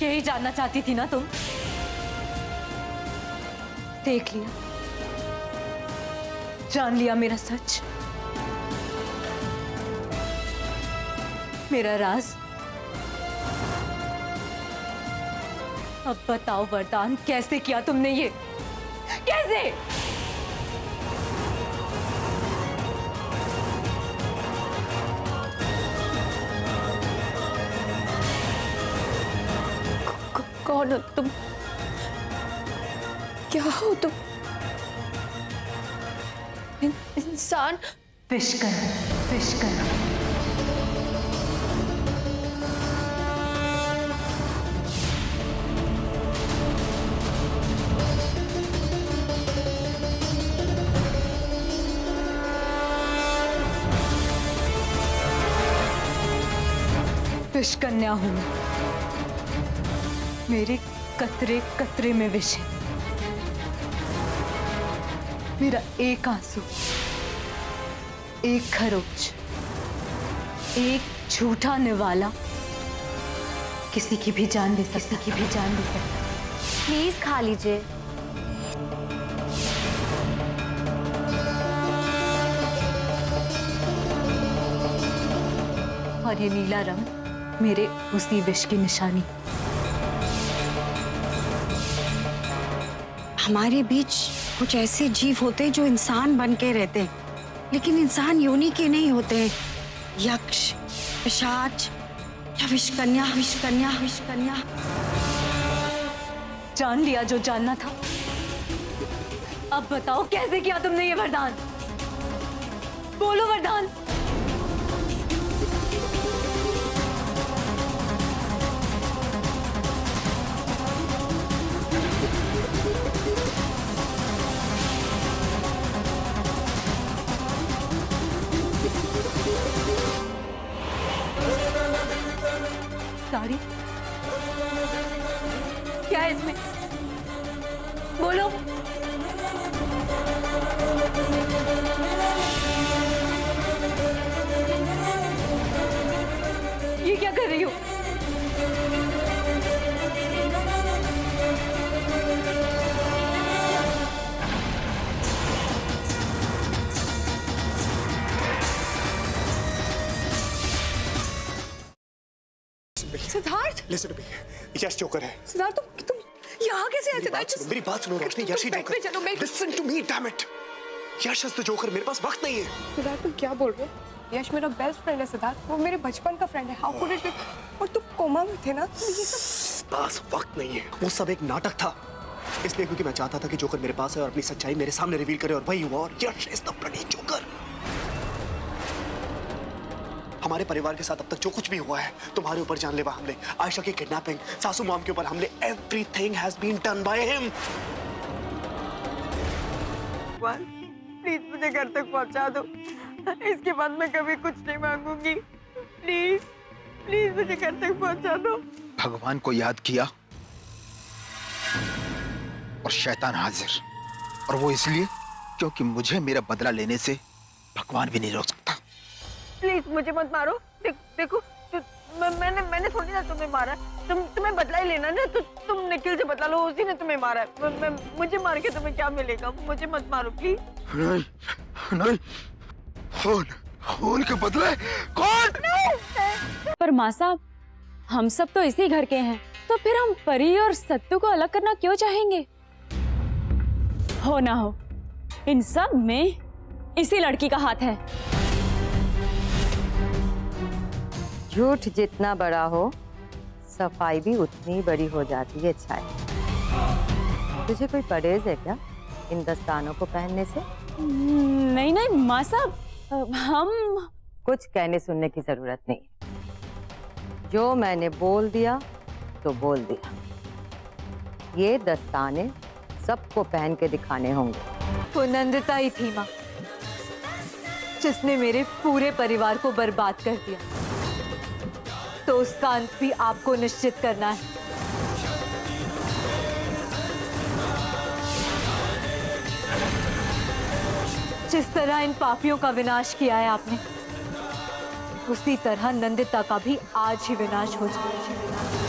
यही जानना चाहती थी ना तुम? देख लिया, जान लिया मेरा सच, मेरा राज। अब बताओ वरदान, कैसे किया तुमने ये? कैसे? कौन हो तुम? क्या हो तुम? इंसान? विष्कन, विष्कन। विषकन्या हूं मैं। मेरे कतरे कतरे में विष है। मेरा एक आंसू, एक खरोच, एक झूठा निवाला किसी की भी जान दे सकता, किसी की भी जान दे सकता। प्लीज खा लीजिए। और ये नीला रंग मेरे उसी विष की निशानी। हमारे बीच कुछ ऐसे जीव होते जो इंसान बन के रहते हैं, लेकिन इंसान योनि के नहीं होते। यक्ष, पिशाच या विषकन्या, विषकन्या, विषकन्या। जान लिया जो जानना था। अब बताओ कैसे किया तुमने ये वरदान? बोलो वरदान। साड़ी क्या है इसमें? बोलो। ये क्या कर रही हो? Siddharth, Listen to me. Yash joker है। सिद्धार्थ तुम यहाँ कैसे आए? सिद्धार्थ मेरी बात सुनो रोशनी, यश ही जोकर। चलो मैं। Listen to me, damn it. Yash is the joker. मेरे पास वक्त नहीं है। सिद्धार्थ तुम क्या बोल रहे हो? यश मेरा बेस्ट फ्रेंड है सिद्धार्थ, वो मेरे बचपन का फ्रेंड है। How could it? और तुम कोमा में थे ना, तो ये सब। पास वक्त नहीं है, वो सब एक नाटक था। इसलिए क्योंकि मैं चाहता था कि जोकर मेरे पास है और अपनी सच्चाई मेरे सामने रिवील करे, और वही हुआ। और यश इज द ब्लडी जोकर। हमारे परिवार के साथ अब तक जो कुछ भी हुआ है, तुम्हारे ऊपर जानलेवा हमले, आयशा की किडनैपिंग, सासू मॉम के ऊपर हमले, everything has been done by him. Please मुझे घर तक पहुंचा दो। इसके बाद मैं कभी कुछ नहीं मांगूंगी। प्लीज प्लीज मुझे घर तक पहुंचा दो। भगवान को याद किया और शैतान हाजिर, और वो इसलिए क्योंकि मुझे मेरा बदला लेने से भगवान भी नहीं रोक सकता। प्लीज मुझे मत मारो। देखो मैंने थोड़ी ना तुम्हें मारा। तुम्हें बदला ही लेना ना, तो तुम निखिल से बदला लो, उसी ने तुम्हें मारा। मुझे मार के तुम्हें क्या मिलेगा? मुझे मत मारो प्लीज। नहीं नहीं, खून के बदले कौन? पर माँ साहब, हम सब तो इसी घर के हैं, तो फिर हम परी और सत्तू को अलग करना क्यों चाहेंगे? हो ना हो, इन सब में इसी लड़की का हाथ है। झूठ जितना बड़ा हो, सफाई भी उतनी बड़ी हो जाती है। छाया, तुझे कोई परहेज है क्या इन दस्तानों को पहनने से? नहीं नहीं माँ साहब, हम कुछ कहने सुनने की जरूरत नहीं। जो मैंने बोल दिया तो बोल दिया। ये दस्ताने सबको पहन के दिखाने होंगे। वो नंदिता ही थी माँ, जिसने मेरे पूरे परिवार को बर्बाद कर दिया, तो उसका अंत भी आपको निश्चित करना है। जिस तरह इन पापियों का विनाश किया है आपने, उसी तरह नंदिता का भी आज ही विनाश हो जाए।